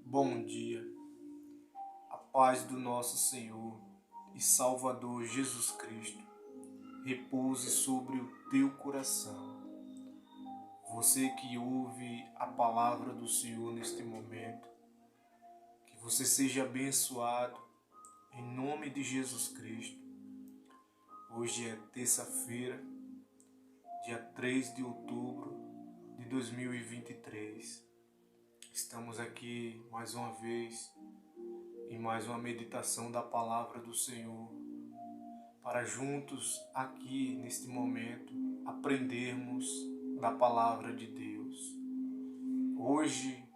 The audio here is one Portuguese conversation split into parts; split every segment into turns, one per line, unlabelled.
Bom dia, a paz do nosso Senhor e Salvador Jesus Cristo repouse sobre o teu coração. Você que ouve a palavra do Senhor neste momento, que você seja abençoado em nome de Jesus Cristo. Hoje é terça-feira, dia 3 de outubro de 2023. Estamos aqui mais uma vez em mais uma meditação da palavra do Senhor, para juntos aqui neste momento aprendermos da palavra de Deus. Hoje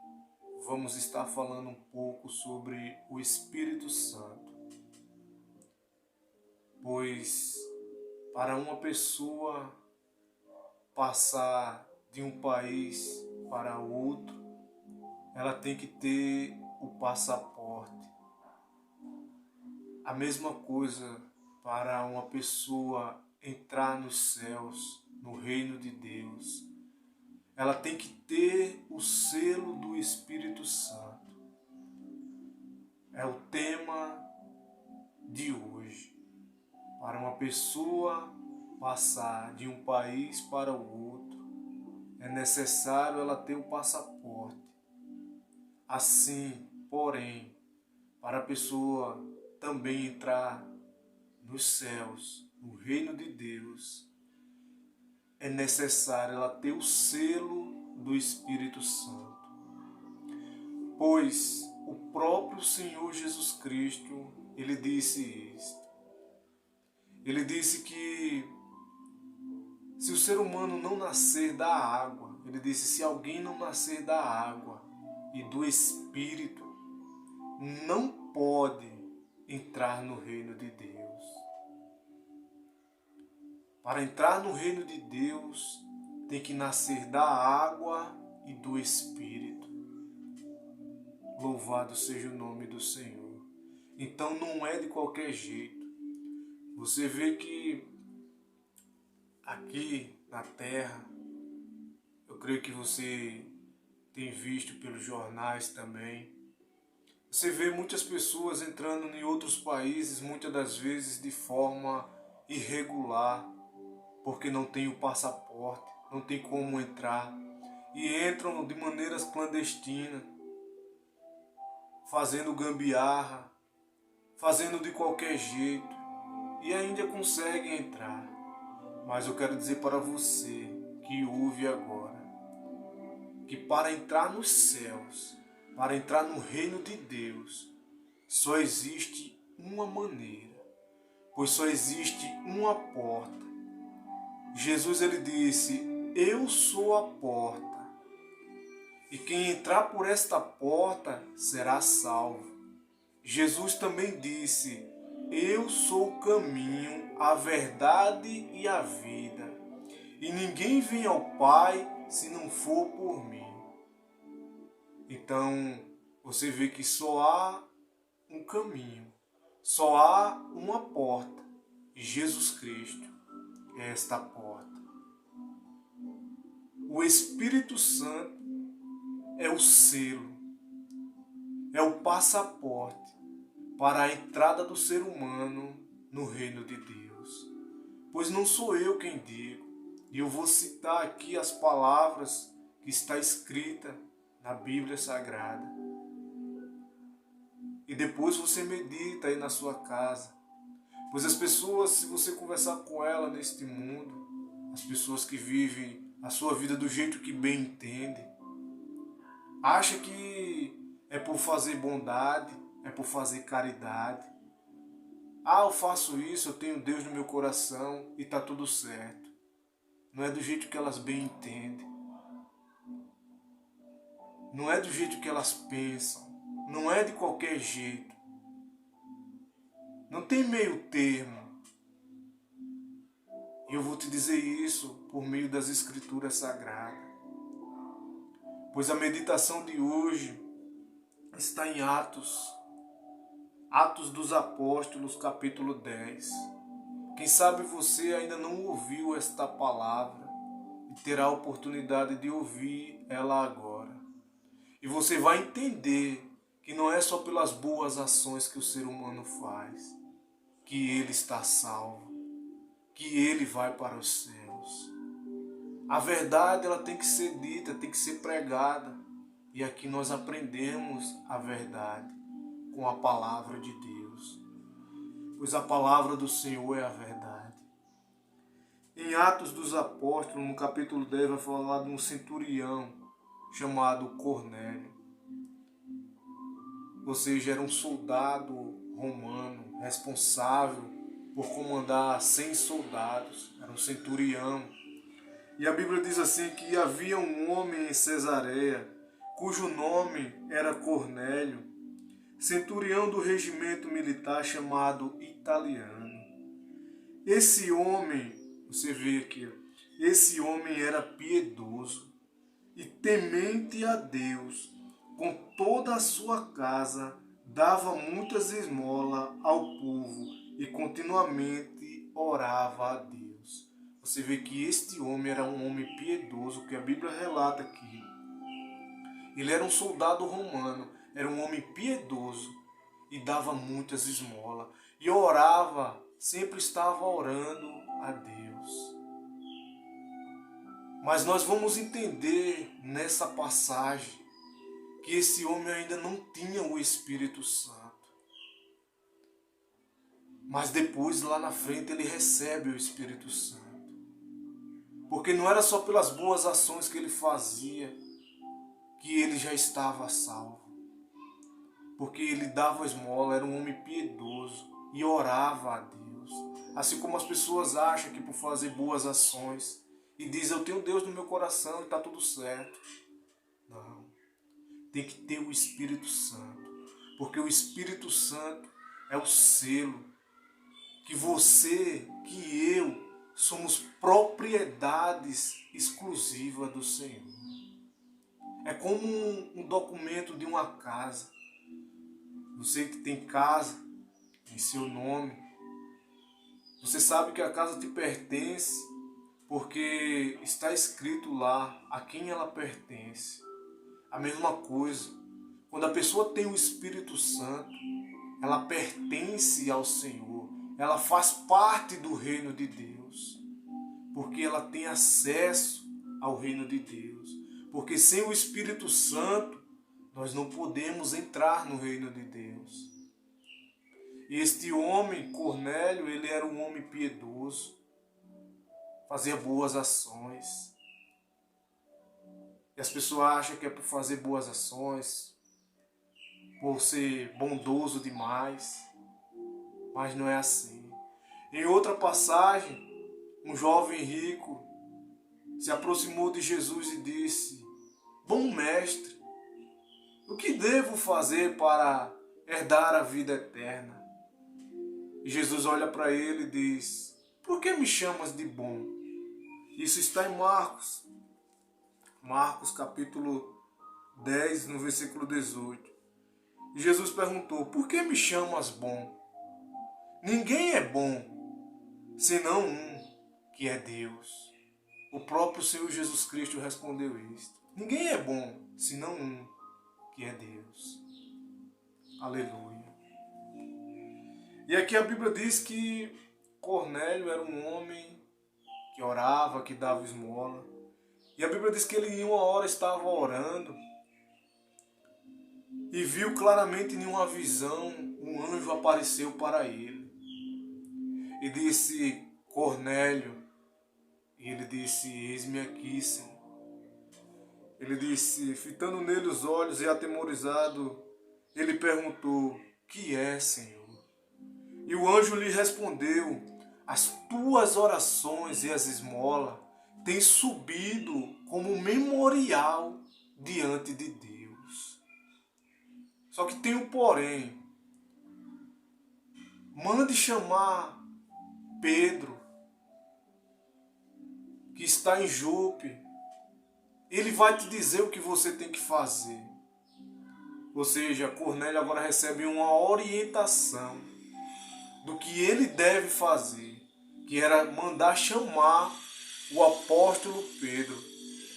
vamos estar falando um pouco sobre o Espírito Santo, pois para uma pessoa passar de um país para outro, ela tem que ter o passaporte. A mesma coisa para uma pessoa entrar nos céus, no reino de Deus. Ela tem que ter o selo do Espírito Santo. É o tema de hoje. Para uma pessoa passar de um país para o outro, é necessário ela ter o passaporte. Assim, porém, para a pessoa também entrar nos céus, no reino de Deus, é necessário ela ter o selo do Espírito Santo. Pois o próprio Senhor Jesus Cristo, ele disse isto. Ele disse que se o ser humano não nascer da água, ele disse, se alguém não nascer da água e do Espírito, não pode entrar no reino de Deus. Para entrar no reino de Deus, tem que nascer da água e do Espírito. Louvado seja o nome do Senhor. Então não é de qualquer jeito. Você vê que aqui na terra, eu creio que você tem visto pelos jornais também, você vê muitas pessoas entrando em outros países, muitas das vezes de forma irregular, porque não tem o passaporte, não tem como entrar, e entram de maneiras clandestinas, fazendo gambiarra, fazendo de qualquer jeito, e ainda conseguem entrar. Mas eu quero dizer para você que ouve agora, que para entrar nos céus, para entrar no reino de Deus, só existe uma maneira, pois só existe uma porta. Jesus ele disse, eu sou a porta, e quem entrar por esta porta será salvo. Jesus também disse, eu sou o caminho, a verdade e a vida, e ninguém vem ao Pai se não for por mim. Então, você vê que só há um caminho, só há uma porta, e Jesus Cristo é esta porta. O Espírito Santo é o selo, é o passaporte para a entrada do ser humano no reino de Deus. Pois não sou eu quem digo, e eu vou citar aqui as palavras que está escrita na Bíblia Sagrada. E depois você medita aí na sua casa. Pois as pessoas, se você conversar com elas neste mundo, as pessoas que vivem a sua vida do jeito que bem entendem, acha que é por fazer bondade, é por fazer caridade. Ah, eu faço isso, eu tenho Deus no meu coração e está tudo certo. Não é do jeito que elas bem entendem. Não é do jeito que elas pensam. Não é de qualquer jeito. Não tem meio termo. E eu vou te dizer isso por meio das Escrituras Sagradas. Pois a meditação de hoje está em Atos dos Apóstolos, capítulo 10. Quem sabe você ainda não ouviu esta palavra e terá a oportunidade de ouvir ela agora. E você vai entender que não é só pelas boas ações que o ser humano faz que ele está salvo, que ele vai para os céus. A verdade, ela tem que ser dita, tem que ser pregada. E aqui nós aprendemos a verdade com a palavra de Deus, pois a palavra do Senhor é a verdade. Em Atos dos Apóstolos, no capítulo 10, vai falar de um centurião chamado Cornélio. Ou seja, era um soldado romano responsável por comandar 100 soldados. Era um centurião. E a Bíblia diz assim que havia um homem em Cesareia, cujo nome era Cornélio, centurião do regimento militar chamado Italiano. Esse homem, você vê aqui, esse homem era piedoso e temente a Deus. Com toda a sua casa, dava muitas esmolas ao povo e continuamente orava a Deus. Você vê que este homem era um homem piedoso, que a Bíblia relata aqui. Ele era um soldado romano, era um homem piedoso e dava muitas esmolas. E orava, sempre estava orando a Deus. Mas nós vamos entender nessa passagem que esse homem ainda não tinha o Espírito Santo. Mas depois, lá na frente, ele recebe o Espírito Santo. Porque não era só pelas boas ações que ele fazia que ele já estava salvo. Porque ele dava esmola, era um homem piedoso e orava a Deus. Assim como as pessoas acham que por fazer boas ações e dizem, eu tenho Deus no meu coração e está tudo certo. Não. Tem que ter o Espírito Santo. Porque o Espírito Santo é o selo que você, que eu, somos propriedades exclusivas do Senhor. É como um documento de uma casa. Você que tem casa em seu nome, você sabe que a casa te pertence porque está escrito lá a quem ela pertence. A mesma coisa, quando a pessoa tem o Espírito Santo, ela pertence ao Senhor, ela faz parte do reino de Deus, porque ela tem acesso ao reino de Deus. Porque sem o Espírito Santo, nós não podemos entrar no reino de Deus. E este homem, Cornélio, ele era um homem piedoso, fazia boas ações. E as pessoas acham que é por fazer boas ações, por ser bondoso demais, mas não é assim. Em outra passagem, um jovem rico se aproximou de Jesus e disse, bom mestre, o que devo fazer para herdar a vida eterna? E Jesus olha para ele e diz, por que me chamas de bom? Isso está em Marcos. Marcos capítulo 10, no versículo 18. E Jesus perguntou, por que me chamas bom? Ninguém é bom, senão um, que é Deus. O próprio Senhor Jesus Cristo respondeu isto. Ninguém é bom, senão um, que é Deus. Aleluia. E aqui a Bíblia diz que Cornélio era um homem que orava, que dava esmola. E a Bíblia diz que ele em uma hora estava orando e viu claramente em uma visão, um anjo apareceu para ele. E disse, Cornélio. E ele disse, eis-me aqui, Senhor. Ele disse, fitando nele os olhos e atemorizado, ele perguntou, que é, Senhor? E o anjo lhe respondeu, as tuas orações e as esmolas têm subido como memorial diante de Deus. Só que tem um porém. Mande chamar Pedro, que está em Jope. Ele vai te dizer o que você tem que fazer. Ou seja, Cornélio agora recebe uma orientação do que ele deve fazer, que era mandar chamar o apóstolo Pedro,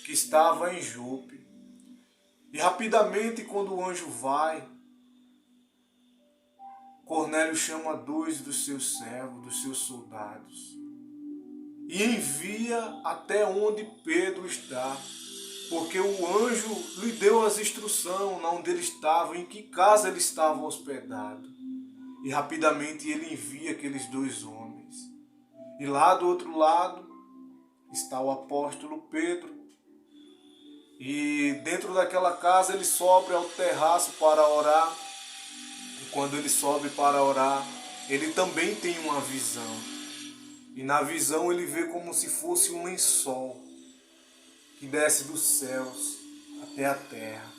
que estava em Jope. E rapidamente, quando o anjo vai, Cornélio chama 2 dos seus servos, dos seus soldados, e envia até onde Pedro está, porque o anjo lhe deu as instruções onde ele estava, em que casa ele estava hospedado. E rapidamente ele envia aqueles 2 homens. E lá do outro lado está o apóstolo Pedro. E dentro daquela casa ele sobe ao terraço para orar. E quando ele sobe para orar, ele também tem uma visão. E na visão ele vê como se fosse um lençol que desce dos céus até a terra,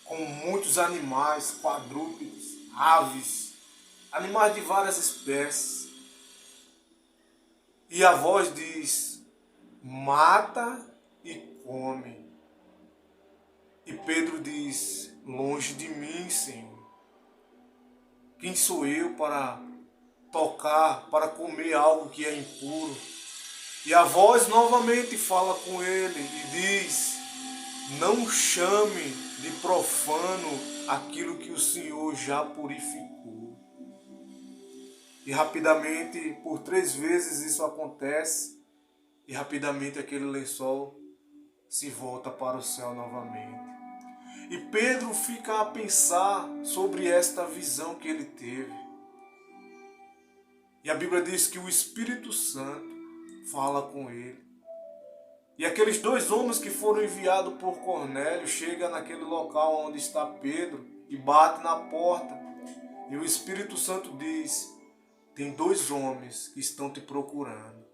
com muitos animais, quadrúpedes, aves, animais de várias espécies. E a voz diz: mata e come. E Pedro diz: longe de mim, Senhor. Quem sou eu para tocar, para comer algo que é impuro? E a voz novamente fala com ele e diz: não chame de profano aquilo que o Senhor já purificou. E rapidamente, por 3 vezes isso acontece, e rapidamente aquele lençol se volta para o céu novamente. E Pedro fica a pensar sobre esta visão que ele teve. E a Bíblia diz que o Espírito Santo fala com ele. E aqueles 2 homens que foram enviados por Cornélio chegam naquele local onde está Pedro e batem na porta. E o Espírito Santo diz: tem 2 homens que estão te procurando.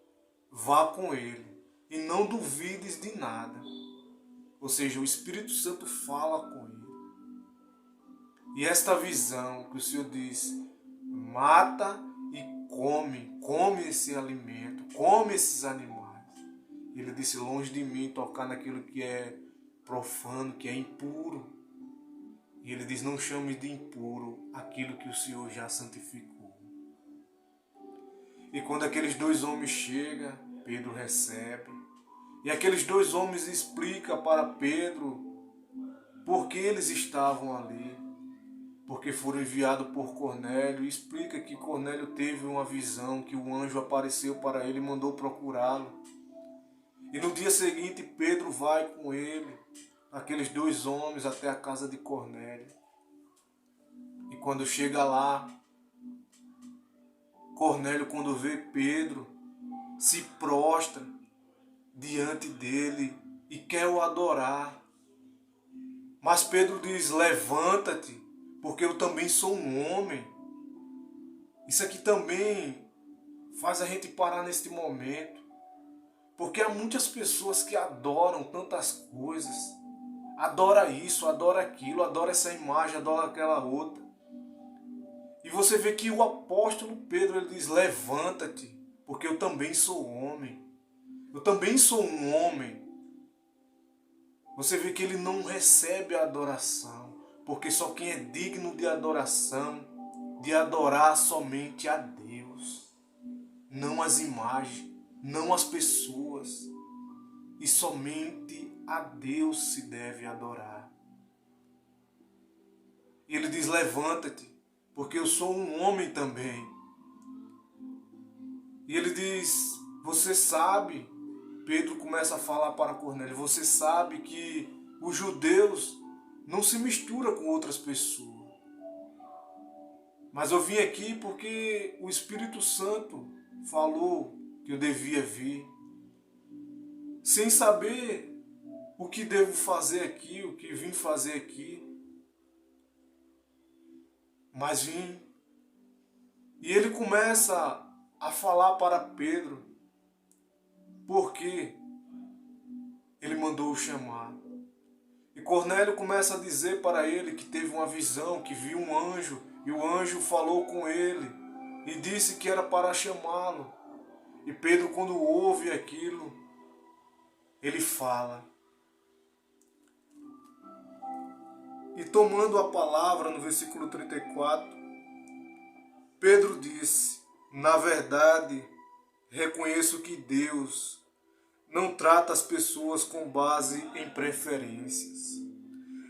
Vá com ele e não duvides de nada. Ou seja, o Espírito Santo fala com ele. E esta visão que o Senhor diz: mata e come esse alimento, come esses animais. Ele disse: longe de mim tocar naquilo que é profano, que é impuro. E ele diz: não chame de impuro aquilo que o Senhor já santificou. E quando aqueles 2 homens chegam, Pedro recebe. E aqueles 2 homens explicam para Pedro por que eles estavam ali. Porque foram enviados por Cornélio. E explica que Cornélio teve uma visão, que o anjo apareceu para ele e mandou procurá-lo. E no dia seguinte Pedro vai com ele, aqueles 2 homens, até a casa de Cornélio. E quando chega lá, Cornélio, quando vê Pedro, se prostra diante dele e quer o adorar. Mas Pedro diz: levanta-te, porque eu também sou um homem. Isso aqui também faz a gente parar neste momento. Porque há muitas pessoas que adoram tantas coisas. Adora isso, adora aquilo, adora essa imagem, adora aquela outra. E você vê que o apóstolo Pedro, ele diz: levanta-te, porque eu também sou homem. Eu também sou um homem. Você vê que ele não recebe a adoração, porque só quem é digno de adoração, de adorar somente a Deus, não as imagens, não as pessoas, e somente a Deus se deve adorar. E ele diz: levanta-te, porque eu sou um homem também. E ele diz: você sabe, Pedro começa a falar para Cornélio, você sabe que os judeus não se misturam com outras pessoas. Mas eu vim aqui porque o Espírito Santo falou que eu devia vir, sem saber o que devo fazer aqui, o que vim fazer aqui. Mas vim. E ele começa a falar para Pedro porque ele mandou o chamar. E Cornélio começa a dizer para ele que teve uma visão, que viu um anjo, e o anjo falou com ele e disse que era para chamá-lo. E Pedro, quando ouve aquilo, ele fala. E tomando a palavra no versículo 34, Pedro disse: na verdade, reconheço que Deus não trata as pessoas com base em preferências.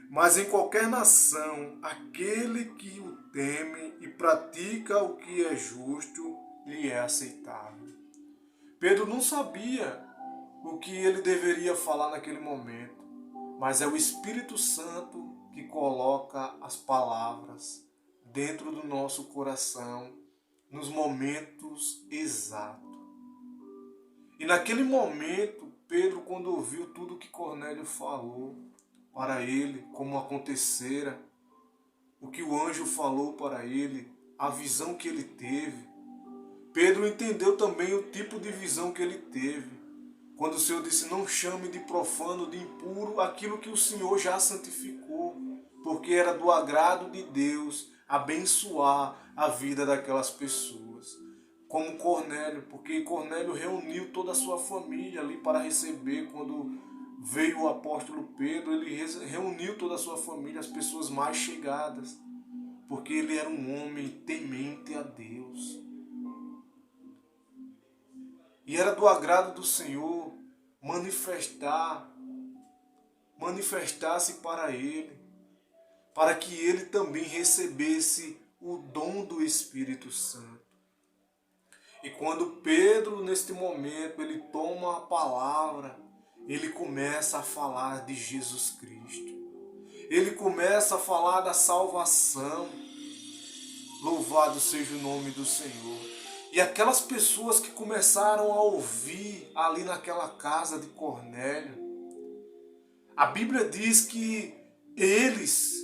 Mas em qualquer nação, aquele que o teme e pratica o que é justo, lhe é aceitável. Pedro não sabia o que ele deveria falar naquele momento, mas é o Espírito Santo que coloca as palavras dentro do nosso coração nos momentos exatos. E naquele momento, Pedro, quando ouviu tudo que Cornélio falou para ele, como acontecera, o que o anjo falou para ele, a visão que ele teve, Pedro entendeu também o tipo de visão que ele teve. Quando o Senhor disse, não chame de profano, de impuro, aquilo que o Senhor já santificou, porque era do agrado de Deus abençoar a vida daquelas pessoas. Como Cornélio, porque Cornélio reuniu toda a sua família ali para receber. Quando veio o apóstolo Pedro, ele reuniu toda a sua família, as pessoas mais chegadas, porque ele era um homem temente a Deus. E era do agrado do Senhor manifestar-se para ele, para que ele também recebesse o dom do Espírito Santo. E quando Pedro, neste momento, ele toma a palavra, ele começa a falar de Jesus Cristo. Ele começa a falar da salvação. Louvado seja o nome do Senhor. E aquelas pessoas que começaram a ouvir ali naquela casa de Cornélio, a Bíblia diz que eles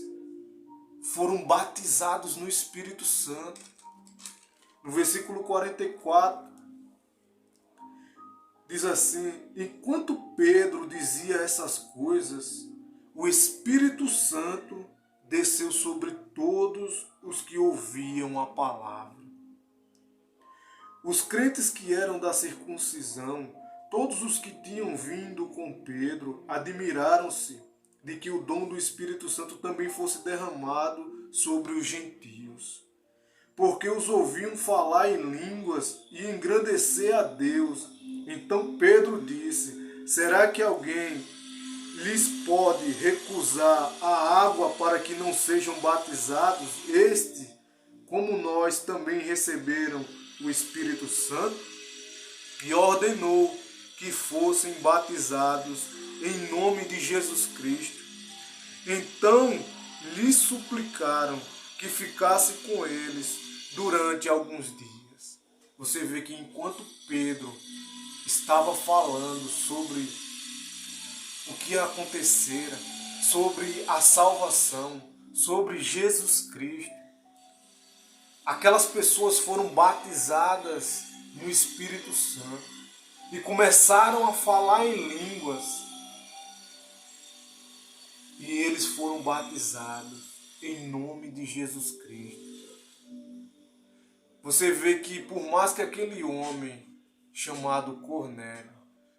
foram batizados no Espírito Santo. No versículo 44, diz assim, enquanto Pedro dizia essas coisas, o Espírito Santo desceu sobre todos os que ouviam a palavra. Os crentes que eram da circuncisão, todos os que tinham vindo com Pedro, admiraram-se de que o dom do Espírito Santo também fosse derramado sobre os gentios, porque os ouviam falar em línguas e engrandecer a Deus. Então Pedro disse, será que alguém lhes pode recusar a água para que não sejam batizados? Este, como nós, também receberam o Espírito Santo, e ordenou que fossem batizados em nome de Jesus Cristo. Então lhes suplicaram que ficasse com eles durante alguns dias. Você vê que enquanto Pedro estava falando sobre o que acontecera, sobre a salvação, sobre Jesus Cristo, aquelas pessoas foram batizadas no Espírito Santo e começaram a falar em línguas. E eles foram batizados em nome de Jesus Cristo. Você vê que por mais que aquele homem chamado Cornélio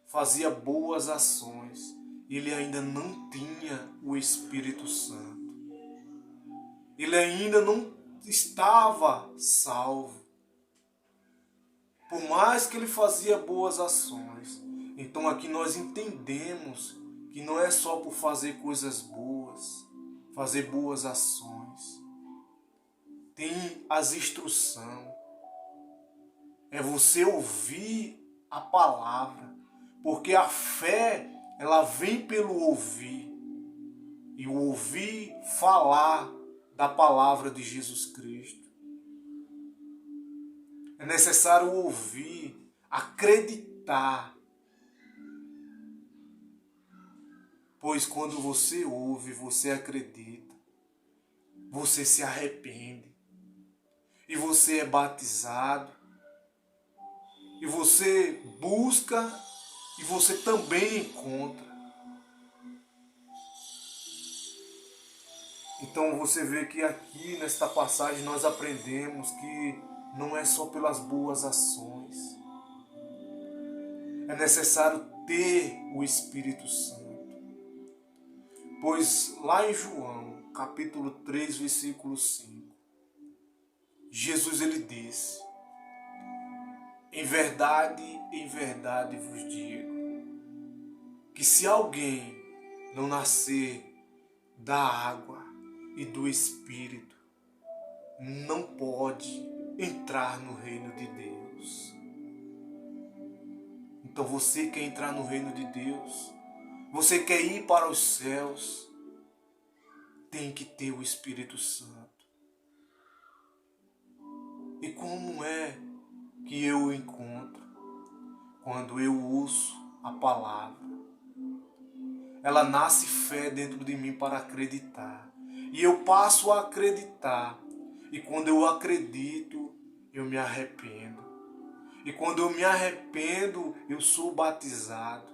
fazia boas ações, ele ainda não tinha o Espírito Santo. Ele ainda não estava salvo. Por mais que ele fazia boas ações. Então aqui nós entendemos que não é só por fazer coisas boas, fazer boas ações. Tem as instruções. É você ouvir a palavra. Porque a fé, ela vem pelo ouvir. E o ouvir falar da palavra de Jesus Cristo. É necessário ouvir, acreditar. Pois quando você ouve, você acredita, você se arrepende, e você é batizado, e você busca, e você também encontra. Então você vê que aqui nesta passagem nós aprendemos que não é só pelas boas ações. É necessário ter o Espírito Santo. Pois lá em João, capítulo 3, versículo 5, Jesus ele disse, em verdade vos digo, que se alguém não nascer da água e do Espírito não pode entrar no reino de Deus. Então você quer entrar no reino de Deus? Você quer ir para os céus? Tem que ter o Espírito Santo. E como é que eu o encontro? Quando eu uso a palavra. Ela nasce fé dentro de mim para acreditar. E eu passo a acreditar. E quando eu acredito, eu me arrependo. E quando eu me arrependo, eu sou batizado.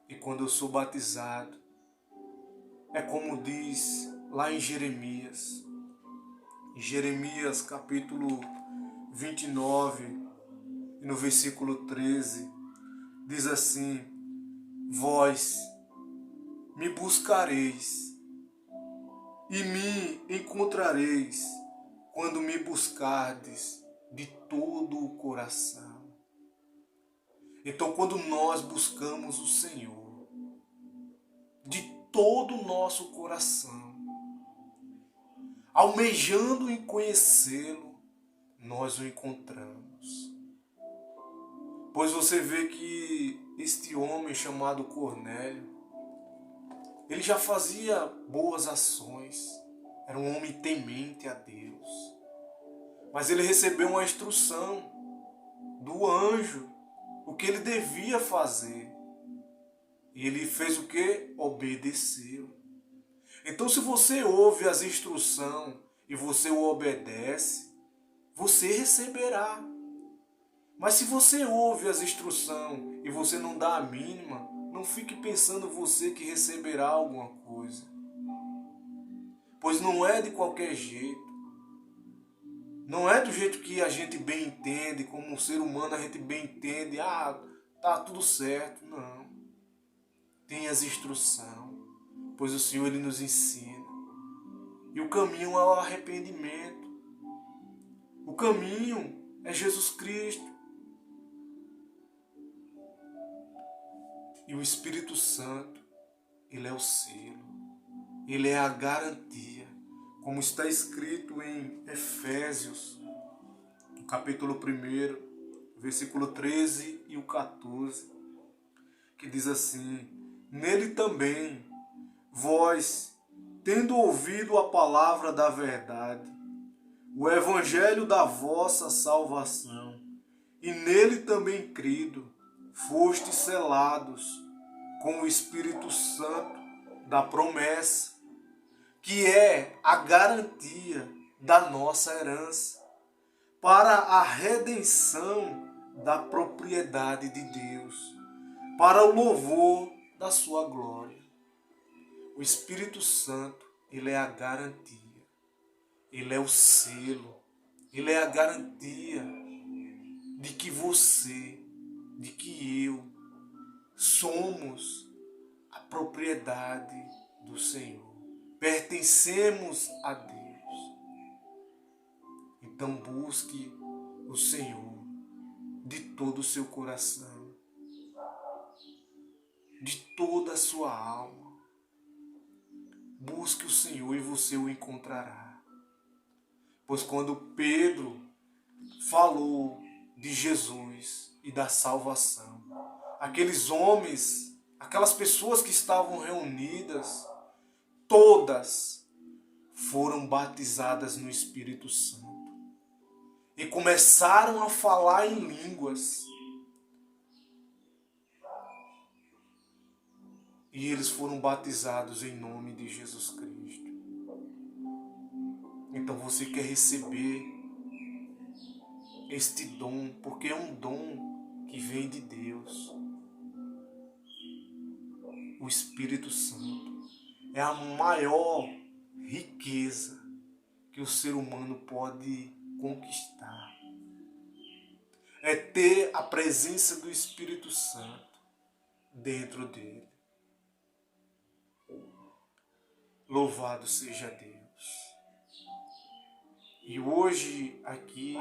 E quando eu sou batizado, é como diz lá em Jeremias capítulo 29, e no versículo 13, diz assim: vós me buscareis e me encontrareis quando me buscardes de todo o coração. Então, quando nós buscamos o Senhor de todo o nosso coração, almejando em conhecê-lo, nós o encontramos. Pois você vê que este homem chamado Cornélio, ele já fazia boas ações, era um homem temente a Deus. Mas ele recebeu uma instrução do anjo, o que ele devia fazer. E ele fez o que? Obedeceu. Então, se você ouve as instruções e você o obedece, você receberá. Mas se você ouve as instruções e você não dá a mínima, não fique pensando você que receberá alguma coisa. Pois não é de qualquer jeito. Não é do jeito que a gente bem entende, como um ser humano a gente bem entende, tá tudo certo. Não. Tem as instruções, pois o Senhor ele nos ensina. E o caminho é o arrependimento. O caminho é Jesus Cristo. E o Espírito Santo, ele é o selo. Ele é a garantia. Como está escrito em Efésios, no capítulo 1, versículo 13 e o 14, que diz assim: nele também, vós, tendo ouvido a palavra da verdade, o evangelho da vossa salvação, e nele também crido, fostes selados com o Espírito Santo da promessa, que é a garantia da nossa herança, para a redenção da propriedade de Deus, para o louvor da sua glória. O Espírito Santo, ele é a garantia, ele é o selo, ele é a garantia de que você, de que eu, somos a propriedade do Senhor. Pertencemos a Deus. Então busque o Senhor de todo o seu coração, de toda a sua alma. Busque o Senhor e você o encontrará. Pois quando Pedro falou de Jesus e da salvação, aqueles homens, aquelas pessoas que estavam reunidas, todas foram batizadas no Espírito Santo e começaram a falar em línguas. E eles foram batizados em nome de Jesus Cristo. Então você quer receber este dom, porque é um dom que vem de Deus. O Espírito Santo é a maior riqueza que o ser humano pode conquistar. É ter a presença do Espírito Santo dentro dele. Louvado seja Deus. E hoje aqui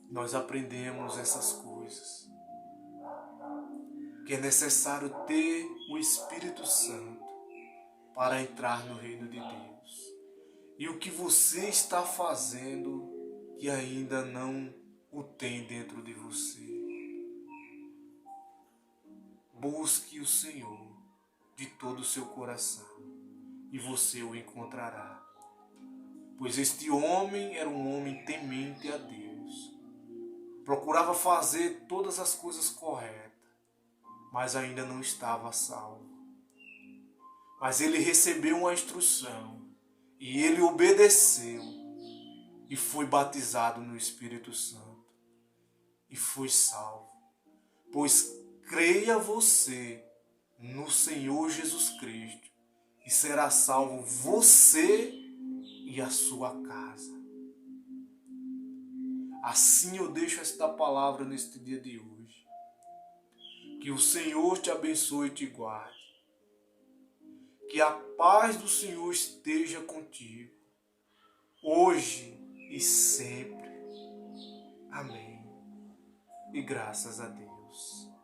nós aprendemos essas coisas. Que é necessário ter o Espírito Santo para entrar no reino de Deus. E o que você está fazendo que ainda não o tem dentro de você? Busque o Senhor de todo o seu coração e você o encontrará. Pois este homem era um homem temente a Deus. Procurava fazer todas as coisas corretas, mas ainda não estava salvo. Mas ele recebeu uma instrução e ele obedeceu e foi batizado no Espírito Santo e foi salvo. Pois creia você no Senhor Jesus Cristo e será salvo você e a sua casa. Assim eu deixo esta palavra neste dia de hoje. Que o Senhor te abençoe e te guarde. Que a paz do Senhor esteja contigo, hoje e sempre. Amém. E graças a Deus.